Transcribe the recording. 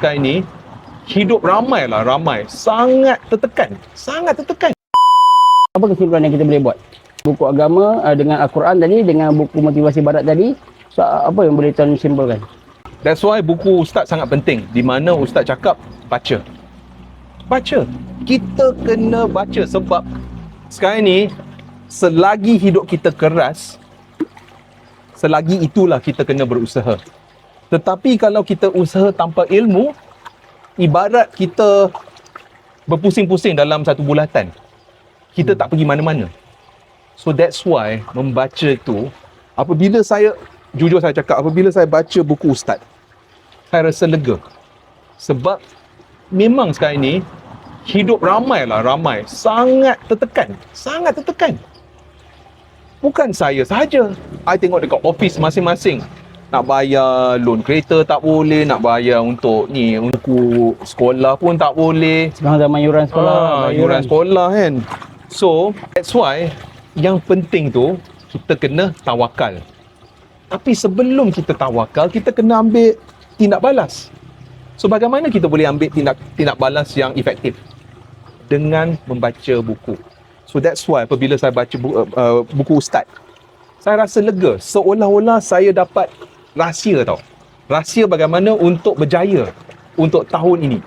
Sekarang ini hidup ramai, sangat tertekan. Apa kesimpulan yang kita boleh buat? Buku agama dengan Al-Quran tadi, dengan buku motivasi barat tadi, apa yang boleh tuan simpulkan? That's why buku Ustaz sangat penting. Di mana Ustaz cakap, baca. Kita kena baca sebab sekarang ni selagi hidup kita keras, selagi itulah kita kena berusaha. Tetapi kalau kita usaha tanpa ilmu, ibarat kita berpusing-pusing dalam satu bulatan. Kita tak pergi mana-mana. So that's why membaca tu, jujur saya cakap, apabila saya baca buku Ustaz, saya rasa lega. Sebab memang sekarang ni hidup ramai, sangat tertekan. Bukan saya sahaja. I tengok dekat office masing-masing. Nak bayar loan kereta tak boleh, nak bayar untuk buku sekolah pun tak boleh. Sekarang zaman yuran sekolah. Yuran sekolah kan. So, that's why yang penting tu kita kena tawakal. Tapi sebelum kita tawakal, kita kena ambil tindak balas. So, bagaimana kita boleh ambil tindak balas yang efektif? Dengan membaca buku. So, that's why apabila saya baca buku Ustaz, saya rasa lega. Seolah-olah saya dapat rahsia bagaimana untuk berjaya untuk tahun ini.